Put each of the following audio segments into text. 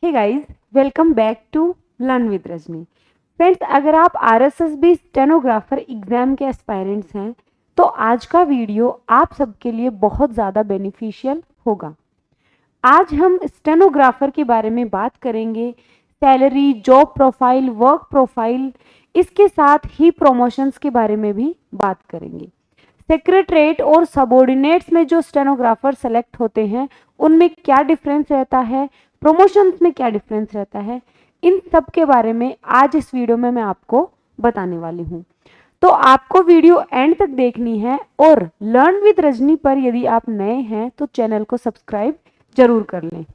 Hey guys, welcome back to learn with Rajni. Friends, अगर आप RSSB stenographer exam के aspirants हैं तो आज का वीडियो आप सबके लिए बहुत ज़्यादा बेनिफिशियल होगा। आज हम स्टेनोग्राफर के बारे में बात करेंगे, salary, job profile, work profile, इसके साथ ही प्रमोशंस के बारे में भी बात करेंगे। सेक्रेटरीट और सबॉर्डिनेट्स में जो स्टेनोग्राफर सेलेक्ट होते हैं उनमें क्या डिफरेंस रहता है, प्रमोशंस में क्या डिफरेंस रहता है, इन सब के बारे में आज इस वीडियो में मैं आपको बताने वाली हूँ। तो आपको वीडियो एंड तक देखनी है और लर्न विद रजनी पर यदि आप नए हैं तो चैनल को सब्सक्राइब जरूर कर लें।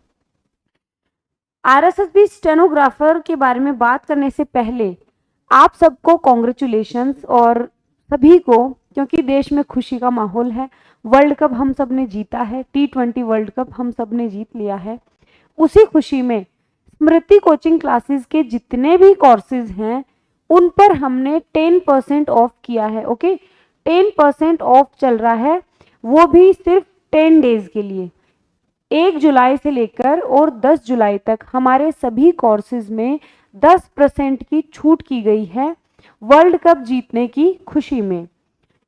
आरएसएसबी स्टेनोग्राफर के बारे में बात करने से पहले आप सबको कॉन्ग्रेचुलेशंस और सभी को, क्योंकि देश में खुशी का माहौल है। वर्ल्ड कप हम सब ने जीता है, T20 वर्ल्ड कप हम सब ने जीत लिया है। उसी खुशी में स्मृति कोचिंग क्लासेस के जितने भी कोर्सेज हैं उन पर हमने 10% ऑफ किया है। ओके, 10% ऑफ चल रहा है, वो भी सिर्फ 10 डेज के लिए। 1 जुलाई से लेकर और 10 जुलाई तक हमारे सभी कोर्सेज में 10% की छूट की गई है वर्ल्ड कप जीतने की खुशी में।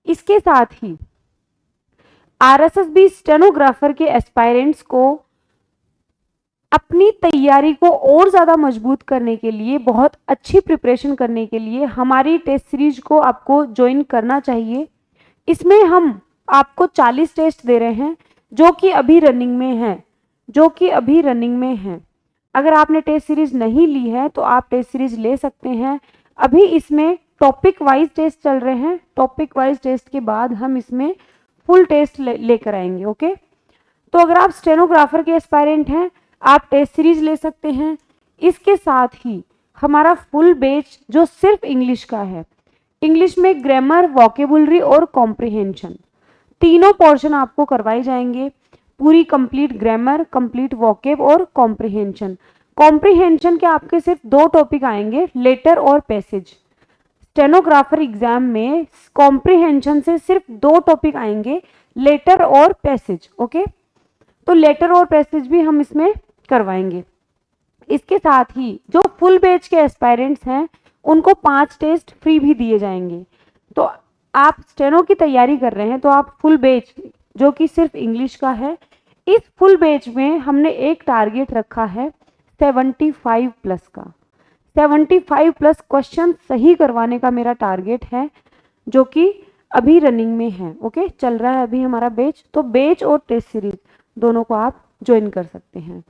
इसके साथ ही आरएसएसबी स्टेनोग्राफर के एस्पायरेंट्स को अपनी तैयारी को और ज़्यादा मजबूत करने के लिए, बहुत अच्छी प्रिपरेशन करने के लिए हमारी टेस्ट सीरीज को आपको ज्वाइन करना चाहिए। इसमें हम आपको 40 टेस्ट दे रहे हैं जो कि अभी रनिंग में है। अगर आपने टेस्ट सीरीज नहीं ली है तो आप टेस्ट सीरीज ले सकते हैं। अभी इसमें टॉपिक वाइज टेस्ट चल रहे हैं। टॉपिक वाइज टेस्ट के बाद हम इसमें फुल टेस्ट लेकर आएंगे। ओके, तो अगर आप स्टेनोग्राफर के एस्पायरेंट हैं आप टेस्ट सीरीज ले सकते हैं। इसके साथ ही हमारा फुल बैच जो सिर्फ इंग्लिश का है, इंग्लिश में ग्रामर, वोकेबुलरी और कॉम्प्रिहेंशन, तीनों पोर्शन आपको करवाए जाएंगे। पूरी कंप्लीट ग्रामर, कंप्लीट वोकेब और कॉम्प्रिहेंशन। कॉम्प्रिहेंशन के आपके सिर्फ 2 टॉपिक आएंगे, लेटर और पैसेज। स्टेनोग्राफर एग्जाम में कॉम्प्रिहेंशन से सिर्फ 2 टॉपिक आएंगे, लेटर और पैसेज। ओके, तो लेटर और पैसेज भी हम इसमें करवाएंगे। इसके साथ ही जो फुल बैच के एस्पायरेंट्स हैं उनको 5 टेस्ट फ्री भी दिए जाएंगे। तो आप स्टेनो की तैयारी कर रहे हैं तो आप फुल बैच जो कि सिर्फ इंग्लिश का है, इस फुल बैच में हमने एक टारगेट रखा है 75 प्लस का। 75 प्लस क्वेश्चन सही करवाने का मेरा टारगेट है, जो कि अभी रनिंग में है। ओके, चल रहा है अभी हमारा बैच। तो बैच और टेस्ट सीरीज दोनों को आप ज्वाइन कर सकते हैं।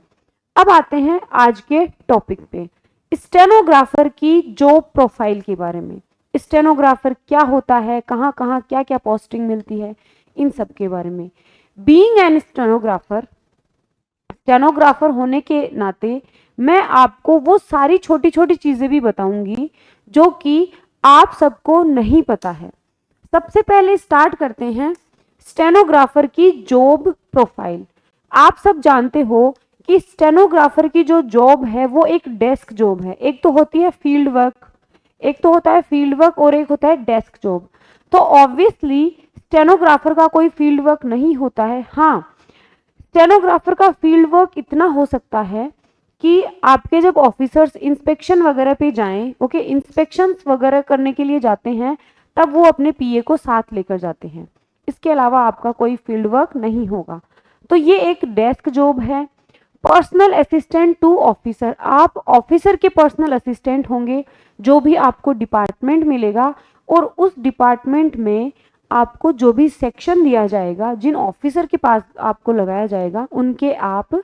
अब आते हैं आज के टॉपिक पे, स्टेनोग्राफर की जॉब प्रोफाइल के बारे में। स्टेनोग्राफर क्या होता है, कहाँ कहाँ क्या क्या पोस्टिंग मिलती है, इन सब के बारे में। बीइंग एन स्टेनोग्राफर, स्टेनोग्राफर होने के नाते मैं आपको वो सारी छोटी छोटी चीजें भी बताऊंगी जो कि आप सबको नहीं पता है। सबसे पहले स्टार्ट करते हैं स्टेनोग्राफर की जॉब प्रोफाइल। आप सब जानते हो कि स्टेनोग्राफर की जो जॉब है वो एक डेस्क जॉब है। एक तो होती है फील्ड वर्क, एक तो होता है फील्ड वर्क और एक होता है डेस्क जॉब। तो ऑब्वियसली स्टेनोग्राफर का कोई फील्ड वर्क नहीं होता है। हाँ, स्टेनोग्राफर का फील्ड वर्क इतना हो सकता है कि आपके जब ऑफिसर्स इंस्पेक्शन वगैरह पे जाएं, ओके, इंस्पेक्शंस वगैरह करने के लिए जाते हैं तब वो अपने पीए को साथ लेकर जाते हैं। इसके अलावा आपका कोई फील्ड वर्क नहीं होगा। तो ये एक डेस्क जॉब है। पर्सनल असिस्टेंट टू ऑफिसर, आप ऑफिसर के पर्सनल असिस्टेंट होंगे। जो भी आपको डिपार्टमेंट मिलेगा और उस डिपार्टमेंट में आपको जो भी सेक्शन दिया जाएगा, जिन ऑफिसर के पास आपको लगाया जाएगा, उनके आप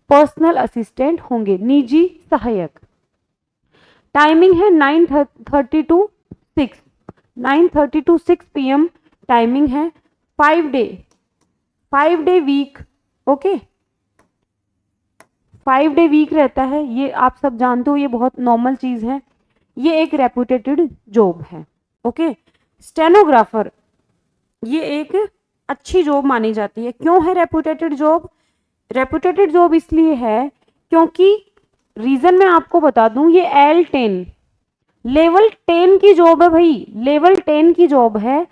पर्सनल असिस्टेंट होंगे, निजी सहायक। टाइमिंग है 9:30 टू 6, 9:30 टू 6 PM टाइमिंग है। 5 day week. Okay, 5 day week रहता है, ये आप सब जानते हो, ये बहुत नॉर्मल चीज है। ये एक रेपुटेटेड जॉब है। ओके, स्टेनोग्राफर ये एक अच्छी जॉब मानी जाती है। क्यों है रेपुटेटेड जॉब? रेपुटेटेड जॉब इसलिए है क्योंकि रीजन मैं आपको बता दूं, ये L10 लेवल 10 की जॉब है भाई, लेवल 10 की जॉब है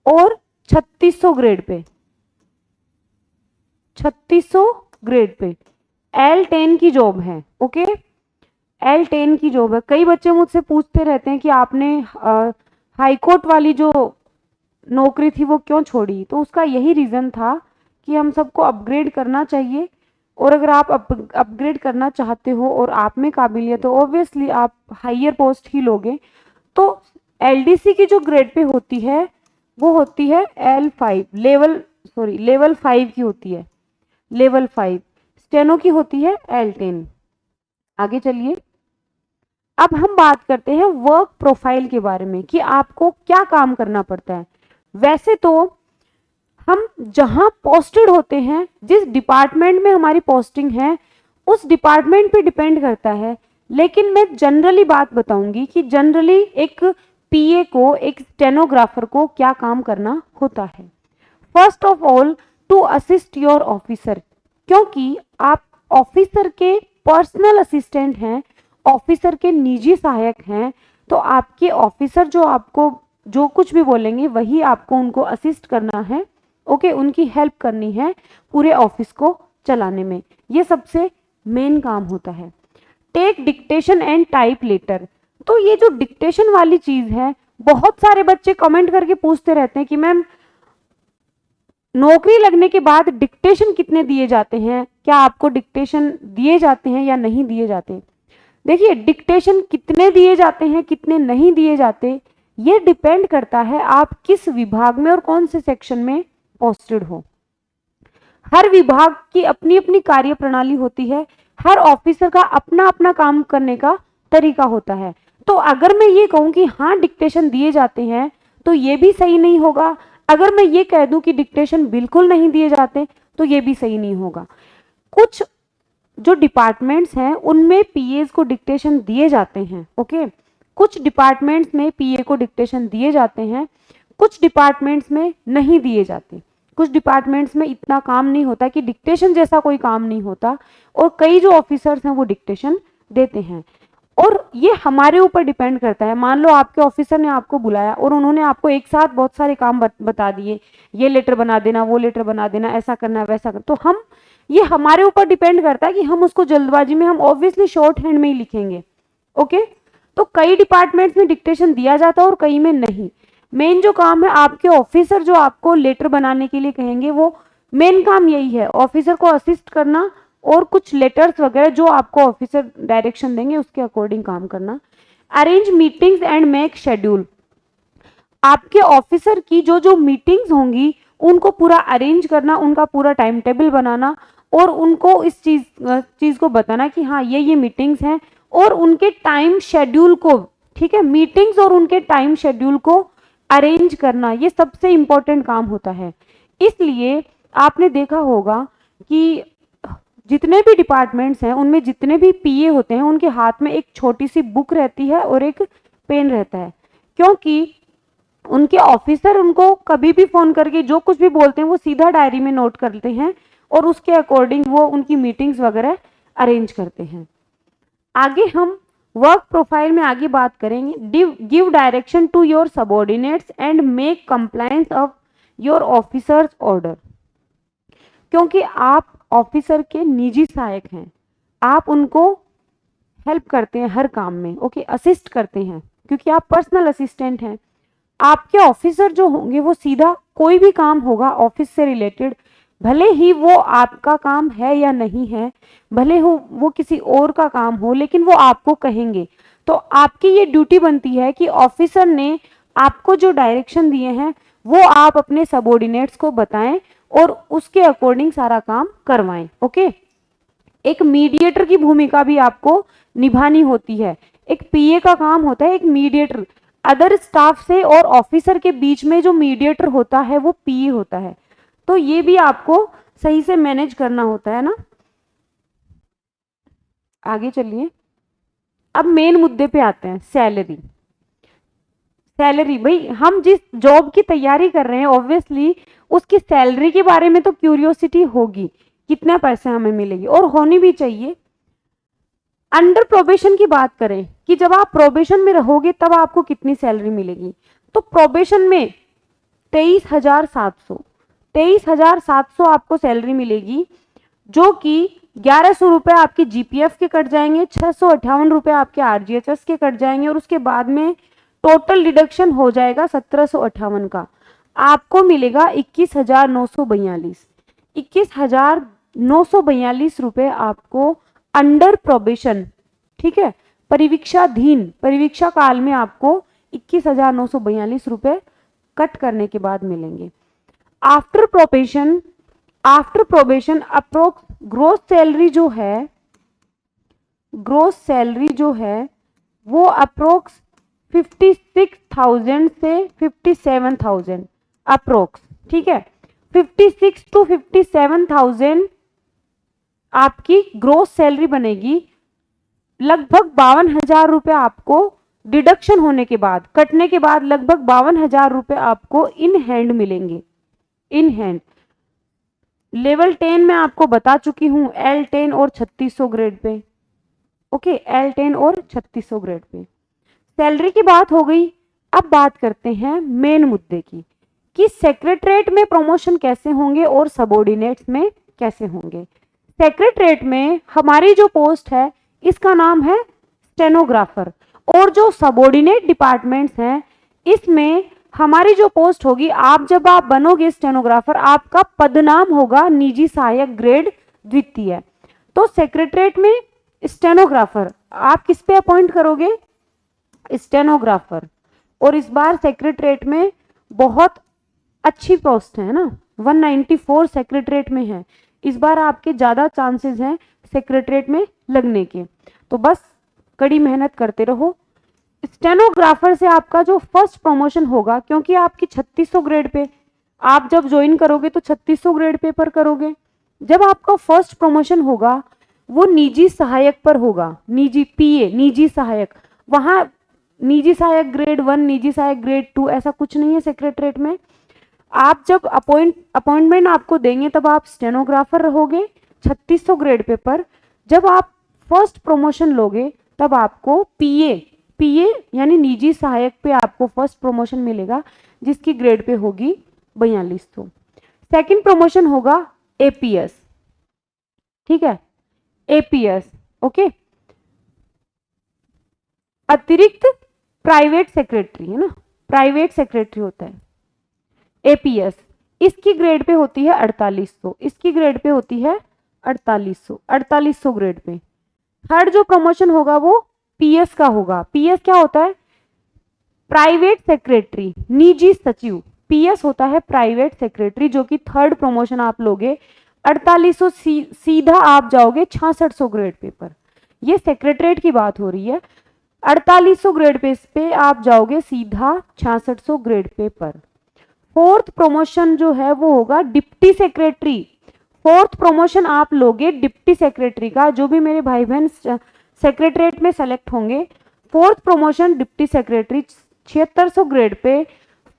और 3600 grade pay, 3600 grade pay. L10 की जॉब है। ओके, L10 की जॉब है। कई बच्चे मुझसे पूछते रहते हैं कि आपने हाई कोर्ट वाली जो नौकरी थी वो क्यों छोड़ी, तो उसका यही रीज़न था कि हम सबको अपग्रेड करना चाहिए, और अगर आप अपग्रेड करना चाहते हो और आप में काबिलियत हो, ऑब्वियसली आप हायर पोस्ट ही लोगे। तो एलडीसी की जो ग्रेड पे होती है वो होती है L5 लेवल 5 की होती है, लेवल 5। स्टेनो की होती है L10। आगे चलिए, अब हम बात करते हैं वर्क प्रोफाइल के बारे में कि आपको क्या काम करना पड़ता है। वैसे तो हम जहां पोस्टेड होते हैं, जिस डिपार्टमेंट में हमारी पोस्टिंग है, उस डिपार्टमेंट पे डिपेंड करता है, लेकिन मैं जनरली बात बताऊंगी कि जनरली एक पीए को, एक स्टेनोग्राफर को क्या काम करना होता है। First of all, to assist your officer, क्योंकि आप ऑफिसर के पर्सनल असिस्टेंट हैं, ऑफिसर के निजी सहायक हैं, तो आपके ऑफिसर जो आपको जो कुछ भी बोलेंगे वही आपको उनको असिस्ट करना है। ओके, उनकी हेल्प करनी है पूरे ऑफिस को चलाने में, ये सबसे मेन काम होता है। Take dictation and type letter, तो ये जो डिक्टेशन वाली चीज है, बहुत सारे बच्चे कमेंट करके पूछते रहते हैं कि मैम नौकरी लगने के बाद डिक्टेशन कितने दिए जाते हैं, क्या आपको डिक्टेशन दिए जाते हैं या नहीं दिए जाते। देखिए, डिक्टेशन कितने दिए जाते हैं कितने नहीं दिए जाते, ये डिपेंड करता है आप किस विभाग में और कौन से सेक्शन में पोस्टेड हो। हर विभाग की अपनी अपनी कार्य प्रणाली होती है, हर ऑफिसर का अपना अपना काम करने का तरीका होता है। तो अगर मैं ये कहूं कि हाँ डिक्टेशन दिए जाते हैं, तो ये भी सही नहीं होगा। अगर मैं ये कह दूं कि डिक्टेशन बिल्कुल नहीं दिए जाते, तो ये भी सही नहीं होगा। कुछ जो डिपार्टमेंट्स हैं उनमें पीएस को डिक्टेशन दिए जाते हैं। ओके, कुछ डिपार्टमेंट्स में पीए को डिक्टेशन दिए जाते हैं, कुछ डिपार्टमेंट्स में नहीं दिए जाते। कुछ डिपार्टमेंट्स में इतना काम नहीं होता कि डिक्टेशन जैसा कोई काम नहीं होता, और कई जो ऑफिसर्स हैं वो डिक्टेशन देते हैं। और ये हमारे ऊपर डिपेंड करता है। मान लो आपके ऑफिसर ने आपको बुलाया और उन्होंने आपको एक साथ बहुत सारे काम बता दिए, ये लेटर बना देना, वो लेटर बना देना, ऐसा करना वैसा करना, तो हम ये हमारे ऊपर डिपेंड करता है कि हम उसको जल्दबाजी में, हम ऑब्वियसली शॉर्ट हैंड में ही लिखेंगे। ओके, तो कई डिपार्टमेंट्स में डिक्टेशन दिया जाता है और कई में नहीं। मेन जो काम है, आपके ऑफिसर जो आपको लेटर बनाने के लिए कहेंगे, वो मेन काम यही है, ऑफिसर को असिस्ट करना और कुछ लेटर्स वगैरह जो आपको ऑफिसर डायरेक्शन देंगे उसके अकॉर्डिंग काम करना। Arrange meetings and make schedule, आपके ऑफिसर की जो जो मीटिंग्स होंगी उनको पूरा अरेंज करना, उनका पूरा टाइम टेबल बनाना, और उनको इस चीज को बताना कि हाँ ये मीटिंग्स हैं, और उनके टाइम शेड्यूल को, ठीक है, मीटिंग्स और उनके टाइम शेड्यूल को अरेंज करना, ये सबसे इंपॉर्टेंट काम होता है। इसलिए आपने देखा होगा कि जितने भी डिपार्टमेंट्स हैं उनमें जितने भी पीए होते हैं उनके हाथ में एक छोटी सी बुक रहती है और एक पेन रहता है, क्योंकि उनके ऑफिसर उनको कभी भी फोन करके जो कुछ भी बोलते हैं वो सीधा डायरी में नोट करते हैं और उसके अकॉर्डिंग वो उनकी मीटिंग्स वगैरह अरेंज करते हैं। आगे हम वर्क प्रोफाइल में आगे बात करेंगे। Give direction to your subordinates and make compliance of your officers order, क्योंकि आप ऑफिसर के निजी सहायक हैं, आप उनको हेल्प करते हैं हर काम में। ओके, असिस्ट करते हैं क्योंकि आप पर्सनल असिस्टेंट हैं। आपके ऑफिसर जो होंगे वो सीधा कोई भी काम होगा ऑफिस से रिलेटेड, भले ही वो आपका काम है या नहीं है, भले हो वो किसी और का काम हो, लेकिन वो आपको कहेंगे। तो आपकी ये ड्यूटी बनती है कि ऑफिसर ने आपको जो डायरेक्शन दिए हैं वो आप अपने सबॉर्डिनेट्स को बताएं और उसके अकॉर्डिंग सारा काम करवाएं। ओके, एक मीडिएटर की भूमिका भी आपको निभानी होती है। एक पीए का काम होता है एक मीडिएटर, अदर स्टाफ से और ऑफिसर के बीच में जो मीडिएटर होता है वो पीए होता है। तो ये भी आपको सही से मैनेज करना होता है ना। आगे चलिए, अब मेन मुद्दे पे आते हैं, सैलरी। सैलरी, भाई हम जिस जॉब की तैयारी कर रहे हैं ऑब्वियसली उसकी सैलरी के बारे में तो क्यूरियोसिटी होगी, कितना पैसा हमें मिलेगी, और होनी भी चाहिए। अंडर प्रोबेशन की बात करें कि जब आप प्रोबेशन में रहोगे तब आपको कितनी सैलरी मिलेगी, तो प्रोबेशन में 23,700 आपको सैलरी मिलेगी, जो कि 1100 रुपए आपके जीपीएफ के कट जाएंगे, 658 रुपए आपके आरजीएचएस के कट जाएंगे और उसके बाद में टोटल डिडक्शन हो जाएगा 1758 का। आपको मिलेगा 21,942। 21,942 रुपए आपको अंडर प्रोबेशन, ठीक है, परिवीक्षाधीन, परिवीक्षा काल में आपको 21,942 रुपए कट करने के बाद मिलेंगे। After probation, after probation approx gross salary जो है, ग्रोस सैलरी जो है वो अप्रोक्स 56,000 से 57,000 अप्रोक्स, ठीक है, 56 to 57,000 आपकी ग्रोस सैलरी बनेगी। लगभग 52,000 रुपए आपको डिडक्शन होने के बाद, कटने के बाद लगभग 52,000 रुपए आपको इन हैंड मिलेंगे, इन हैंड। लेवल 10 में आपको बता चुकी हूं, L10 और 3600 ग्रेड पे, ओके, L10 और 3600 ग्रेड पे। सैलरी की बात हो गई। अब बात करते हैं मेन मुद्दे की कि सेक्रेटरीट में प्रमोशन कैसे होंगे और सबऑर्डिनेट्स में कैसे होंगे। सेक्रेटरीट में हमारी जो पोस्ट है इसका नाम है स्टेनोग्राफर, और जो सबऑर्डिनेट डिपार्टमेंट्स हैं इसमें हमारी जो पोस्ट होगी, आप जब आप बनोगे स्टेनोग्राफर, आपका पदनाम होगा निजी सहायक ग्रेड द्वितीय। तो सेक्रेटरीट में स्टेनोग्राफर आप किस पे अपॉइंट करोगे? स्टेनोग्राफर। और इस बार सेक्रेटरीट में बहुत अच्छी पोस्ट है ना, 194 सेक्रेटरीट में है, इस बार आपके ज्यादा चांसेस हैं सेक्रेटरीट में लगने के। तो बस कड़ी मेहनत करते रहो। स्टेनोग्राफर से आपका जो फर्स्ट प्रमोशन होगा, क्योंकि आपकी 3600 ग्रेड पे आप जब ज्वाइन करोगे तो 3600 ग्रेड पे पर करोगे, जब आपका फर्स्ट प्रमोशन होगा वो निजी सहायक पर होगा, निजी पीए, निजी सहायक। वहां निजी सहायक ग्रेड 1, निजी सहायक ग्रेड 2 ऐसा कुछ नहीं है सेक्रेटरीट में। आप जब अपॉइंटमेंट आपको देंगे तब आप स्टेनोग्राफर रहोगे 3600 ग्रेड पे पर। जब आप फर्स्ट प्रमोशन लोगे तब आपको पीए, पीए यानी निजी सहायक पे आपको फर्स्ट प्रमोशन मिलेगा, जिसकी ग्रेड पे होगी 4200। सेकंड प्रमोशन होगा एपीएस, ठीक है, एपीएस, ओके, अतिरिक्त प्राइवेट सेक्रेटरी है ना, प्राइवेट सेक्रेटरी होता है एपीएस। इसकी ग्रेड पे होती है 4800, इसकी ग्रेड पे होती है 4800, 4800 ग्रेड पे। थर्ड जो प्रमोशन होगा वो पीएस का होगा। पीएस क्या होता है? प्राइवेट सेक्रेटरी, निजी सचिव। पीएस होता है प्राइवेट सेक्रेटरी, जो कि थर्ड प्रमोशन आप लोगे 4800, सीधा आप जाओगे 6600 ग्रेड पे पर। ये सेक्रेटरीट की बात हो रही है। 4800 ग्रेड पे आप जाओगे सीधा 6600 ग्रेड पे पर। फोर्थ प्रमोशन जो है वो होगा डिप्टी सेक्रेटरी। फोर्थ प्रमोशन आप लोगे डिप्टी सेक्रेटरी का। जो भी मेरे भाई बहन सेक्रेटरीट में सेलेक्ट होंगे, fourth promotion deputy secretary 7600 grade pay.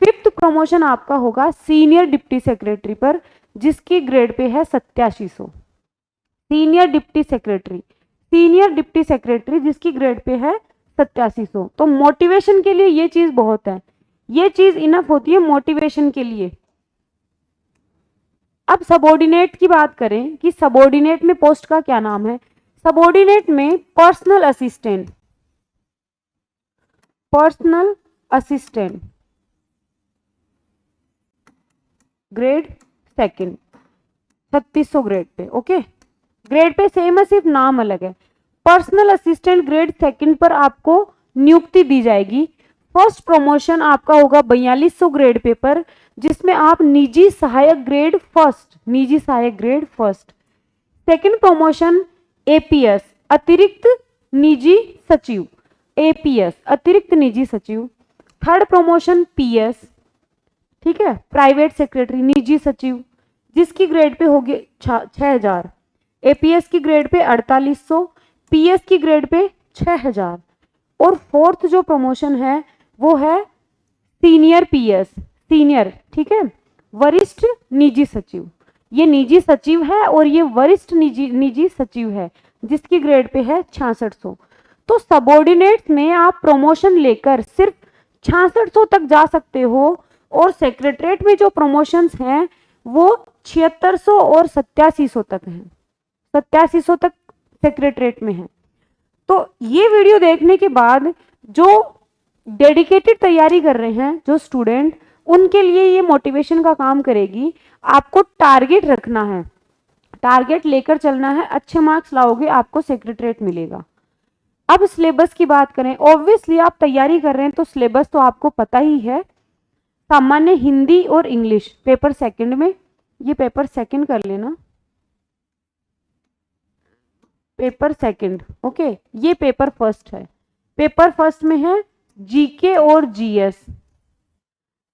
Fifth promotion आपका होगा सीनियर डिप्टी सेक्रेटरी पर, जिसकी ग्रेड पे है 8700। Senior deputy secretary, senior deputy secretary जिसकी ग्रेड पे है 8700। तो मोटिवेशन के लिए ये चीज बहुत है, ये चीज इनफ होती है मोटिवेशन के लिए। अब सबऑर्डिनेट की बात करें कि सबऑर्डिनेट में पोस्ट का क्या नाम है। सबऑर्डिनेट में personal assistant, personal assistant grade second 3600 grade pay, okay, grade pay same है, सिर्फ नाम अलग है। पर्सनल असिस्टेंट ग्रेड सेकंड पर आपको नियुक्ति दी जाएगी। फर्स्ट प्रमोशन आपका होगा 4200 ग्रेड पे पर, जिसमें आप निजी सहायक ग्रेड फर्स्ट, निजी सहायक grade first. Second promotion APS, अतिरिक्त निजी सचिव, एपीएस अतिरिक्त निजी सचिव। थर्ड प्रमोशन पीएस, ठीक है, प्राइवेट सेक्रेटरी निजी सचिव, जिसकी ग्रेड पे होगी 6000। एपीएस की ग्रेड पे 4800, पीएस की ग्रेड पे 6000। और फोर्थ जो प्रमोशन है वो है सीनियर पीएस, सीनियर, ठीक है, वरिष्ठ निजी सचिव। ये निजी सचिव है और ये वरिष्ठ निजी सचिव है, जिसकी ग्रेड पे है 6600। तो सबऑर्डिनेट्स में आप प्रमोशन लेकर सिर्फ 6600 तक जा सकते हो, और सेक्रेटरीट में जो प्रमोशंस हैं वो 7600 और 8700 तक हैं। 8700 तक सेक्रेटरीट में है। तो ये वीडियो देखने के बाद जो डेडिकेटेड तैयारी कर रहे हैं जो स्टूडेंट, उनके लिए ये मोटिवेशन का काम करेगी। आपको टारगेट रखना है, टारगेट लेकर चलना है, अच्छे मार्क्स लाओगे आपको सेक्रेटरीट मिलेगा। अब सिलेबस की बात करें, ऑब्वियसली आप तैयारी कर रहे हैं तो सिलेबस तो आपको पता ही है। सामान्य हिंदी और इंग्लिश पेपर सेकंड में, ये पेपर सेकंड कर लेना, पेपर सेकंड, ओके। ये पेपर फर्स्ट है, पेपर फर्स्ट में है जीके और जीएस,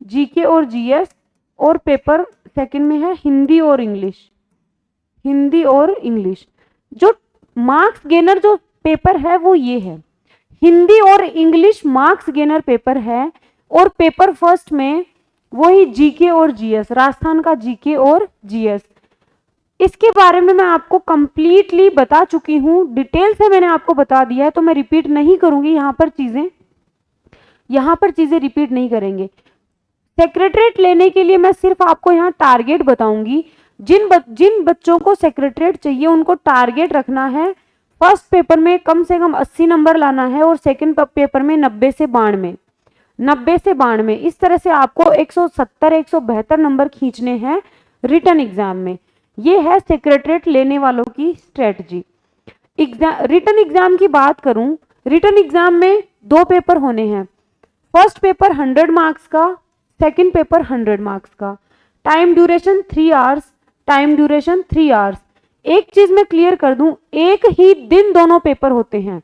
जीके और जीएस, और पेपर सेकंड में है हिंदी और इंग्लिश, हिंदी और इंग्लिश। जो मार्क्स गेनर जो पेपर है वो ये है, हिंदी और इंग्लिश मार्क्स गेनर पेपर है। और पेपर फर्स्ट में वही जीके और जीएस, राजस्थान का जीके और जीएस। इसके बारे में मैं आपको कंप्लीटली बता चुकी हूं, डिटेल से मैंने आपको बता दिया है, तो मैं रिपीट नहीं करूंगी यहां पर चीजें रिपीट नहीं करेंगे। सेक्रेटरीट लेने के लिए मैं सिर्फ आपको यहाँ टारगेट बताऊंगी। जिन बच्चों को सेक्रेटरीट चाहिए उनको टारगेट रखना है, फर्स्ट पेपर में कम से कम 80 नंबर लाना है और सेकंड पेपर में 90 से 92, इस तरह से आपको 170 172 नंबर खींचने हैं रिटन एग्जाम में। ये है सेक्रेटरीट लेने वालों की स्ट्रेटजी। रिटन एग्जाम की बात करूं, रिटन एग्जाम में 2 पेपर होने हैं, फर्स्ट पेपर 100 मार्क्स का, सेकंड पेपर 100 मार्क्स का। Time duration 3 hours, time duration 3 hours. एक चीज मैं क्लियर कर दूं, एक ही दिन दोनों पेपर होते हैं,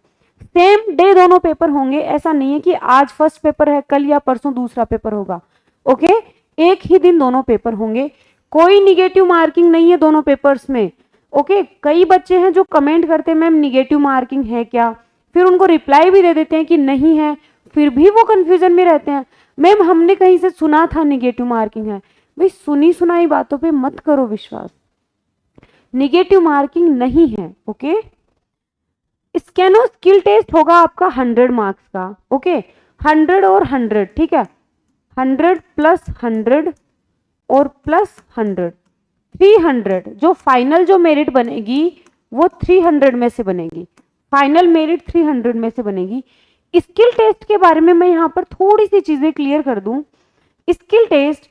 सेम डे दोनों पेपर होंगे। ऐसा नहीं है कि आज फर्स्ट पेपर है कल या परसों दूसरा पेपर होगा, ओके। एक ही दिन दोनों पेपर होंगे, कोई निगेटिव मार्किंग नहीं है दोनों पेपर्स में, ओके। कई बच्चे हैं जो कमेंट करते हैं मैम निगेटिव मार्किंग है क्या, फिर उनको रिप्लाई भी दे देते हैं कि नहीं है, फिर भी वो कंफ्यूजन में रहते हैं, मैम हमने कहीं से सुना था निगेटिव मार्किंग है। भाई सुनी सुनाई बातों पे मत करो विश्वास, निगेटिव मार्किंग नहीं है, ओके। स्कैनो स्किल टेस्ट होगा आपका 100 मार्क्स का, ओके। 100 और 100, ठीक है, 100 प्लस 100 और प्लस 100, 300। जो फाइनल जो मेरिट बनेगी वो 300 में से बनेगी, फाइनल मेरिट 300 में से बनेगी। स्किल टेस्ट के बारे में मैं यहाँ पर थोड़ी सी चीजें क्लियर कर दूं। स्किल टेस्ट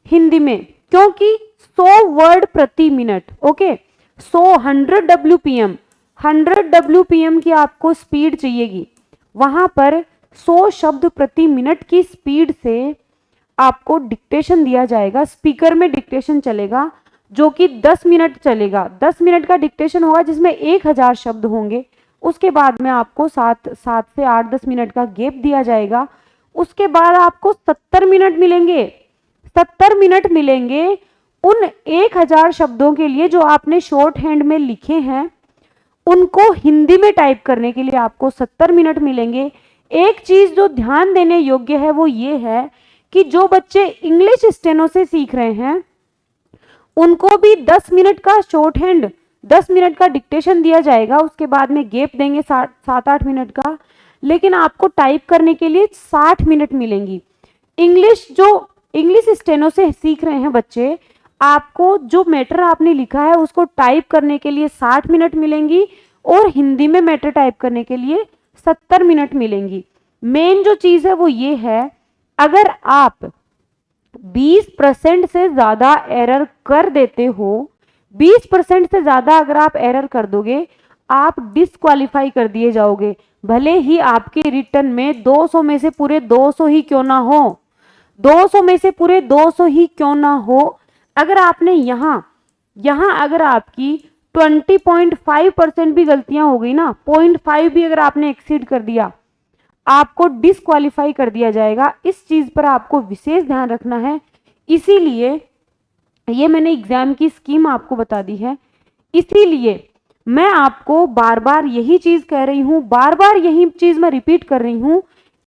हिंदी में, क्योंकि 100 वर्ड प्रति मिनट, ओके, 100 WPM, 100 WPM की आपको स्पीड चाहिएगी। वहां पर 100 शब्द प्रति मिनट की स्पीड से आपको डिक्टेशन दिया जाएगा, स्पीकर में डिक्टेशन चलेगा जो कि 10 मिनट चलेगा। 10 मिनट का डिक्टेशन होगा जिसमें 1000 शब्द होंगे। उसके बाद में आपको 7 से 8-10 मिनट का गैप दिया जाएगा। उसके बाद आपको 70 मिनट मिलेंगे, 70 मिनट मिलेंगे उन 1000 शब्दों के लिए जो आपने शॉर्ट हैंड में लिखे हैं, उनको हिंदी में टाइप करने के लिए आपको 70 मिनट मिलेंगे। एक चीज जो ध्यान देने योग्य है वो ये है कि जो बच्चे इंग्लिश स्टेनो से सीख रहे हैं उनको भी 10 मिनट का शॉर्ट हैंड, 10 मिनट का डिक्टेशन दिया जाएगा, उसके बाद में गैप देंगे 7-8 मिनट का, लेकिन आपको टाइप करने के लिए 60 मिनट मिलेंगी। इंग्लिश स्टेनो से सीख रहे हैं बच्चे, आपको जो मैटर आपने लिखा है उसको टाइप करने के लिए 60 मिनट मिलेंगी और हिंदी में मैटर टाइप करने के लिए 70 मिनट मिलेंगी। मेन जो चीज है वो ये है, अगर आप 20% से ज्यादा एरर कर देते हो, 20% से ज्यादा अगर आप एरर कर दोगे, आप डिस्क्वालीफाई कर दिए जाओगे। भले ही आपके रिटर्न में 200 में से पूरे 200 ही क्यों ना हो, 200 में से पूरे 200 ही क्यों ना हो, अगर आपने यहां अगर आपकी 20.5% भी गलतियां हो गई ना, 0.5 भी अगर आपने एक्सीड कर दिया, आपको डिस्क्वालीफाई कर दिया जाएगा। इस चीज पर आपको विशेष ध्यान रखना है। इसीलिए ये मैंने एग्जाम की स्कीम आपको बता दी है, इसीलिए मैं आपको बार बार यही चीज कह रही हूं, बार बार यही चीज मैं रिपीट कर रही हूं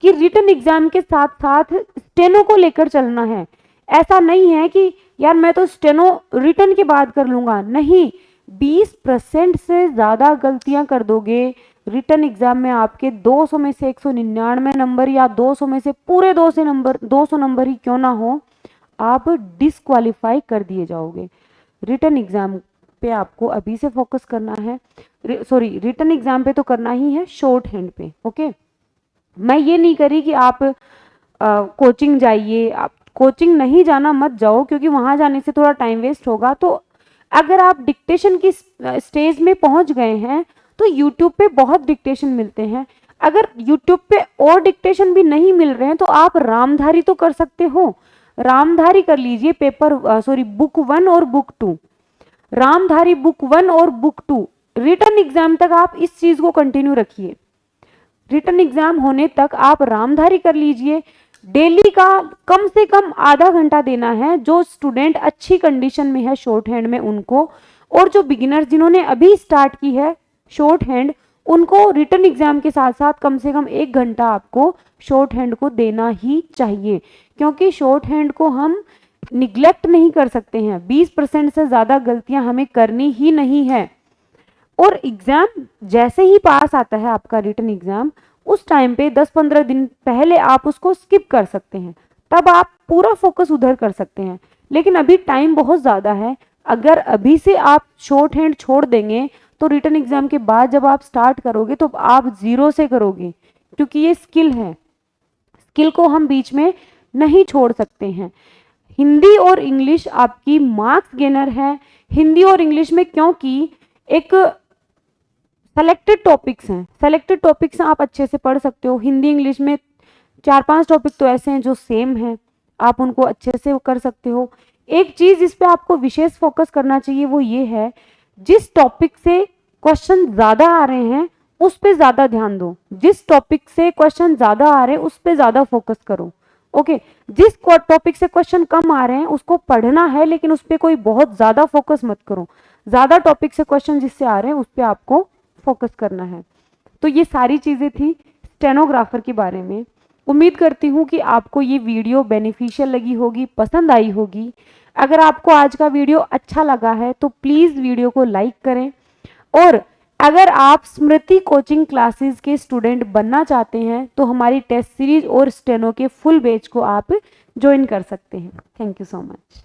कि रिटन एग्जाम के साथ साथ स्टेनो को लेकर चलना है। ऐसा नहीं है कि यार मैं तो स्टेनो रिटन के बाद कर लूंगा, नहीं, 20% से ज्यादा गलतियां कर दोगे रिटन एग्जाम में आपके 200 में से 199 नंबर या 200 में से पूरे 200 नंबर ही क्यों ना हो, आप डिस्क्वालीफाई कर दिए जाओगे रिटन एग्जाम पे आपको अभी से फोकस करना है, सॉरी रिटन एग्जाम पे तो करना ही है, शॉर्ट हैंड पे। ओके, मैं ये नहीं करी कि आप कोचिंग जाइए, आप कोचिंग नहीं जाना मत जाओ, क्योंकि वहां जाने से थोड़ा टाइम वेस्ट होगा। तो अगर आप डिक्टेशन की स्टेज में पहुंच गए हैं तो यूट्यूब पे बहुत डिक्टेशन मिलते हैं। अगर यूट्यूब पे और डिक्टेशन भी नहीं मिल रहे हैं तो आप रामधारी तो कर सकते हो, रामधारी कर लीजिए, पेपर सॉरी बुक 1 और बुक 2, रामधारी बुक 1 और बुक 2, रिटन एग्जाम तक आप इस चीज को कंटिन्यू रखिए। रिटन एग्जाम होने तक आप रामधारी कर लीजिए। डेली का कम से कम आधा घंटा देना है, जो स्टूडेंट अच्छी कंडीशन में है शॉर्ट हैंड में उनको, और जो बिगिनर्स जिन्होंने अभी स्टार्ट की है शॉर्ट हैंड, उनको रिटन एग्जाम के साथ साथ कम से कम 1 घंटा आपको शॉर्ट हैंड को देना ही चाहिए, क्योंकि शॉर्ट हैंड को हम निग्लेक्ट नहीं कर सकते हैं। 20% से ज्यादा गलतियां हमें करनी ही नहीं है। और एग्जाम जैसे ही पास आता है आपका रिटन एग्जाम, उस टाइम पे 10-15 दिन पहले आप उसको स्किप कर सकते हैं, तब आप पूरा फोकस उधर कर सकते हैं। लेकिन अभी टाइम बहुत ज़्यादा है, अगर अभी से आप शॉर्ट हैंड छोड़ देंगे तो रिटन एग्जाम के बाद जब आप स्टार्ट करोगे तो आप जीरो से करोगे, क्योंकि ये स्किल है, स्किल को हम बीच में नहीं छोड़ सकते हैं। हिंदी और इंग्लिश आपकी मार्क्स गेनर है। हिंदी और इंग्लिश में क्योंकि एक सेलेक्टेड टॉपिक्स हैं, सेलेक्टेड टॉपिक्स आप अच्छे से पढ़ सकते हो। हिंदी इंग्लिश में 4-5 टॉपिक तो ऐसे हैं जो सेम हैं, आप उनको अच्छे से कर सकते हो। एक चीज इस पे आपको विशेष फोकस करना चाहिए, वो ये है, जिस टॉपिक से क्वेश्चन ज्यादा आ रहे हैं उस पे ज्यादा ध्यान दो, जिस टॉपिक से क्वेश्चन ज्यादा आ रहे हैं उस पे ज्यादा फोकस करो। ओके, जिस टॉपिक से क्वेश्चन कम आ रहे हैं उसको पढ़ना है, लेकिन उस पे कोई बहुत ज्यादा फोकस मत करो। ज्यादा टॉपिक से क्वेश्चन जिससे आ रहे हैं उस पे आपको फोकस करना है। तो ये सारी चीजें थी स्टेनोग्राफर के बारे में। उम्मीद करती हूँ कि आपको ये वीडियो बेनिफिशियल लगी होगी, पसंद आई होगी। अगर आपको आज का वीडियो अच्छा लगा है तो प्लीज वीडियो को लाइक करें, और अगर आप स्मृति कोचिंग क्लासेस के स्टूडेंट बनना चाहते हैं तो हमारी टेस्ट सीरीज और स्टेनो के फुल बैच को आप ज्वाइन कर सकते हैं। Thank you so much.